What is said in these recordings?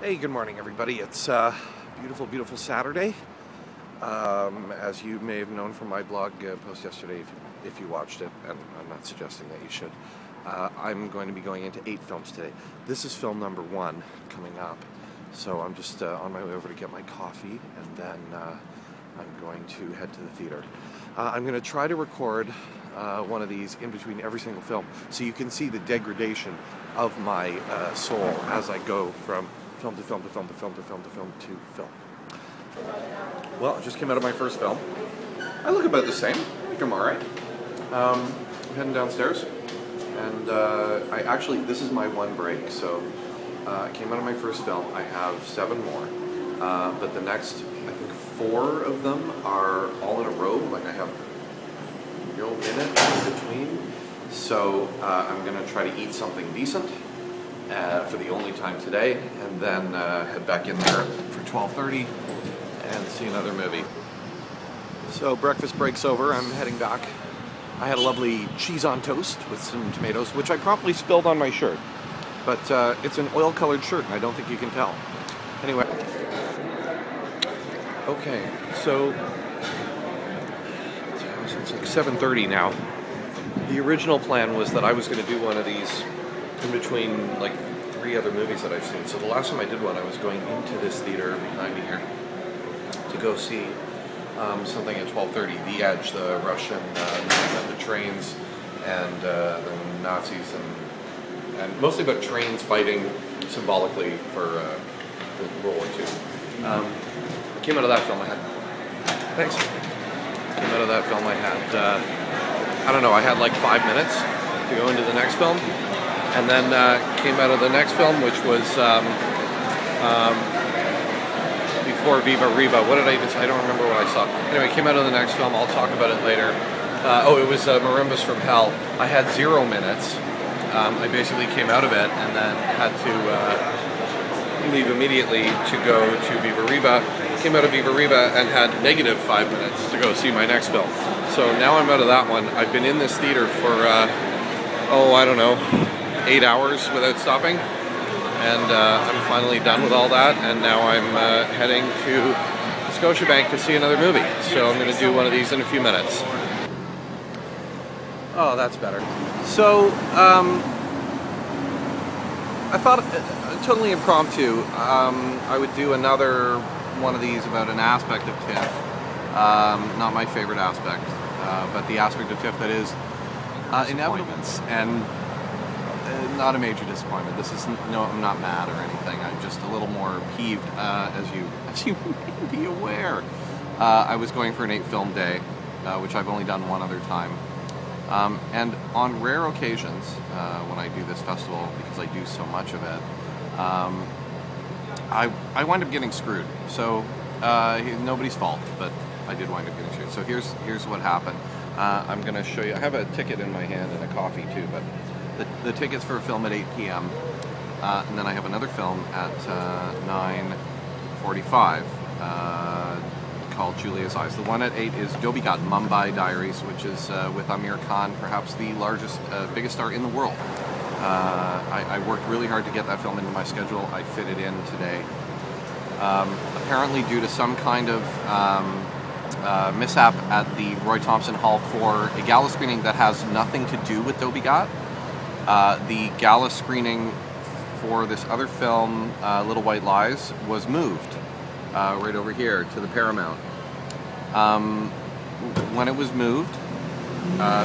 Hey, good morning, everybody. It's beautiful, beautiful Saturday. As you may have known from my blog post yesterday, if you watched it, and I'm not suggesting that you should, I'm going to be going into 8 films today. This is film number 1 coming up, so I'm just on my way over to get my coffee, and then I'm going to head to the theater. I'm going to try to record one of these in between every single film, so you can see the degradation of my soul as I go from film to film to film to film to film to film to film. Well, I just came out of my first film. I look about the same. I think I'm alright. I'm heading downstairs, and this is my one break, so I came out of my first film. I have 7 more, but the next, I think 4 of them are all in a row, like I have no minute in between, so I'm going to try to eat something decent for the only time today, and then head back in there for 12:30 and see another movie. So breakfast break's over, I'm heading back. I had a lovely cheese on toast with some tomatoes, which I promptly spilled on my shirt, but it's an oil-colored shirt, and I don't think you can tell. Anyway, okay, so it's like 7:30 now. The original plan was that I was going to do one of these in between like 3 other movies that I've seen. So the last time I did one, I was going into this theater behind me here to go see something at 12:30. The Edge, the Russian, the trains, and the Nazis, and mostly about trains fighting symbolically for World War II. Came out of that film. Thanks. Came out of that film. I had I don't know. I had like 5 minutes to go into the next film. And then came out of the next film, which was before Viva Riva. What did I just? I don't remember what I saw. Anyway, came out of the next film. I'll talk about it later. It was Marimbas from Hell. I had 0 minutes. I basically came out of it and then had to leave immediately to go to Viva Riva. Came out of Viva Riva and had negative 5 minutes to go see my next film. So now I'm out of that one. I've been in this theater for I don't know, 8 hours without stopping, and I'm finally done with all that, and now I'm heading to Scotiabank to see another movie. So I'm going to do one of these in a few minutes. Oh, that's better. So I thought, totally impromptu, I would do another one of these about an aspect of Tiff. Not my favorite aspect, but the aspect of Tiff that is inevitable, and not a major disappointment. This is I'm not mad or anything. I'm just a little more peeved, as you may be aware. I was going for an 8-film day, which I've only done one other time, and on rare occasions when I do this festival, because I do so much of it, I wind up getting screwed. So nobody's fault, but I did wind up getting screwed. So here's what happened. I'm going to show you. I have a ticket in my hand and a coffee too, but the ticket's for a film at 8 p.m. And then I have another film at 9:45 called Julia's Eyes. The one at 8 is Dobie Got Mumbai Diaries, which is with Amir Khan, perhaps the largest, biggest star in the world. I worked really hard to get that film into my schedule. I fit it in today. Apparently due to some kind of mishap at the Roy Thompson Hall for a gala screening that has nothing to do with Dobie Got. The gala screening for this other film, Little White Lies, was moved right over here to the Paramount. When it was moved,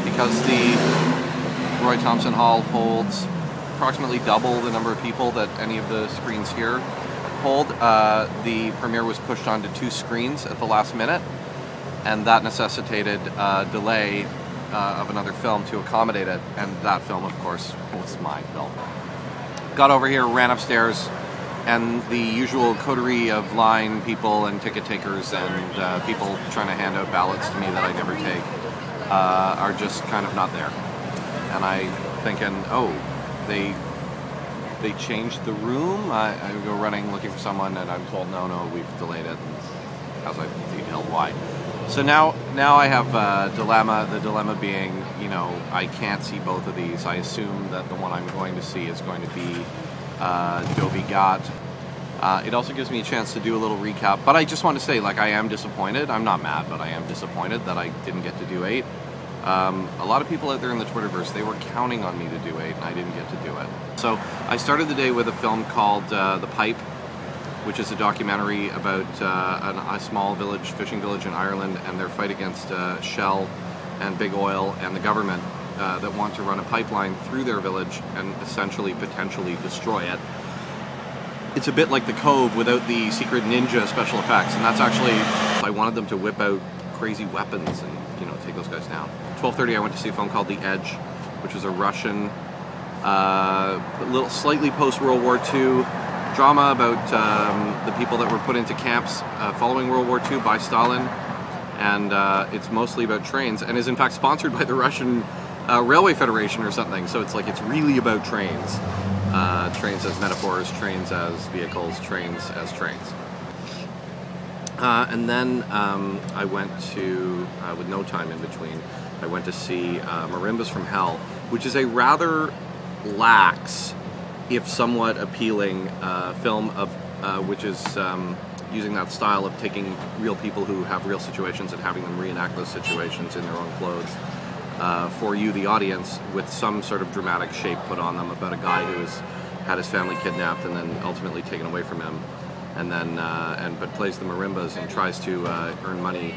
because the Roy Thompson Hall holds approximately double the number of people that any of the screens here hold, the premiere was pushed onto 2 screens at the last minute, and that necessitated a delay of another film to accommodate it, and that film, of course, was my film. Got over here, ran upstairs, and the usual coterie of line people and ticket takers and people trying to hand out ballots to me that I never take are just kind of not there. And I'm thinking, oh, they changed the room? I go running looking for someone, and I'm told, no, we've delayed it, as I've detailed why. So now I have a dilemma, the dilemma being, I can't see both of these. I assume that the one I'm going to see is going to be Dobie Got, It also gives me a chance to do a little recap, but I just want to say, like, I am disappointed. I'm not mad, but I am disappointed that I didn't get to do 8. A lot of people out there in the Twitterverse, they were counting on me to do 8, and I didn't get to do it. So I started the day with a film called The Pipe, which is a documentary about a small village, fishing village in Ireland, and their fight against Shell and Big Oil and the government that want to run a pipeline through their village and essentially potentially destroy it. It's a bit like The Cove without the secret ninja special effects, and that's actually, I wanted them to whip out crazy weapons and, you know, take those guys down. 12:30 I went to see a film called The Edge, which was a Russian, little slightly post-World War II drama about the people that were put into camps following World War II by Stalin, and it's mostly about trains, and is in fact sponsored by the Russian Railway Federation or something, so it's like it's really about trains. Trains as metaphors, trains as vehicles, trains as trains. And then I went to, with no time in between, I went to see Marimbas from Hell, which is a rather lax, if somewhat appealing film of which is using that style of taking real people who have real situations and having them reenact those situations in their own clothes for you, the audience, with some sort of dramatic shape put on them, about a guy who's had his family kidnapped and then ultimately taken away from him, and then but plays the marimbas and tries to earn money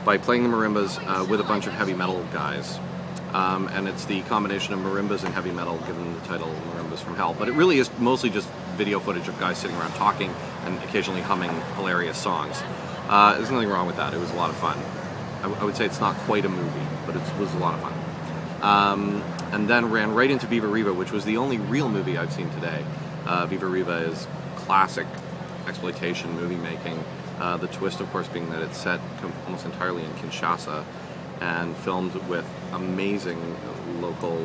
by playing the marimbas with a bunch of heavy metal guys. And it's the combination of marimbas and heavy metal given the title Marimbas from Hell. But it really is mostly just video footage of guys sitting around talking and occasionally humming hilarious songs. There's nothing wrong with that. It was a lot of fun. I would say it's not quite a movie, but it was a lot of fun. And then ran right into Viva Riva, which was the only real movie I've seen today. Viva Riva is classic exploitation movie making. The twist, of course, being that it's set almost entirely in Kinshasa and filmed with amazing local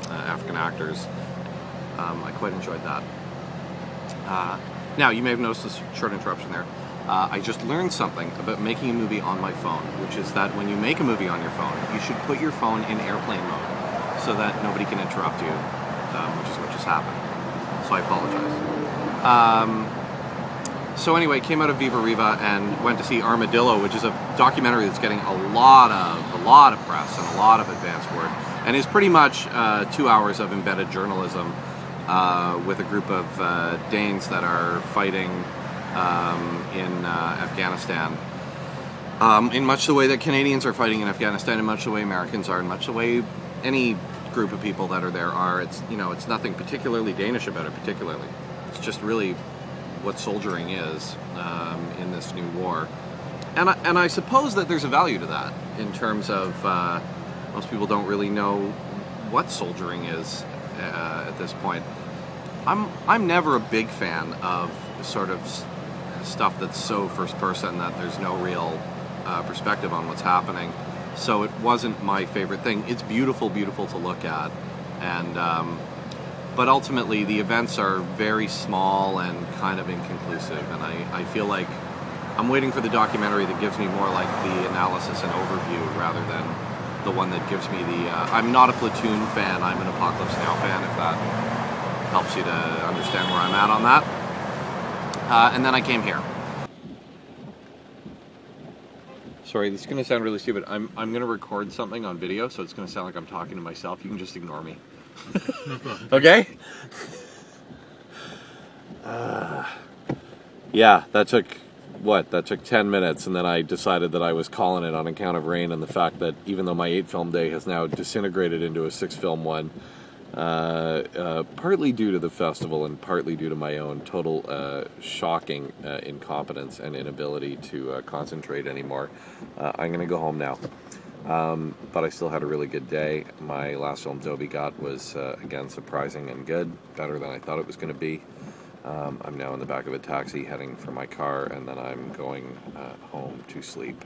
African actors. I quite enjoyed that. Now, you may have noticed this short interruption there. I just learned something about making a movie on my phone, which is that when you make a movie on your phone, you should put your phone in airplane mode so that nobody can interrupt you, which is what just happened. So I apologize. So anyway, came out of Viva Riva and went to see Armadillo, which is a documentary that's getting a lot of press and a lot of advance word, and is pretty much 2 hours of embedded journalism with a group of Danes that are fighting in Afghanistan, in much the way that Canadians are fighting in Afghanistan, in much the way Americans are, in much the way any group of people that are there are. It's, you know, it's nothing particularly Danish about it, particularly. It's just really what soldiering is in this new war, and I suppose that there's a value to that in terms of most people don't really know what soldiering is at this point. I'm never a big fan of sort of stuff that's so first person that there's no real perspective on what's happening. So it wasn't my favorite thing. It's beautiful to look at, and but ultimately the events are very small and kind of inconclusive, and I feel like I'm waiting for the documentary that gives me more like the analysis and overview rather than the one that gives me the I'm not a Platoon fan, I'm an Apocalypse Now fan, if that helps you to understand where I'm at on that. And then I came here. Sorry, this is going to sound really stupid. I'm going to record something on video, so it's going to sound like I'm talking to myself. You can just ignore me. Okay? Yeah, that took, that took 10 minutes, and then I decided that I was calling it on account of rain and the fact that even though my 8-film day has now disintegrated into a 6-film one, partly due to the festival and partly due to my own total shocking incompetence and inability to concentrate anymore, I'm going to go home now. But I still had a really good day. My last film, Dobie Got, was, again, surprising and good, better than I thought it was going to be. I'm now in the back of a taxi heading for my car, and then I'm going home to sleep.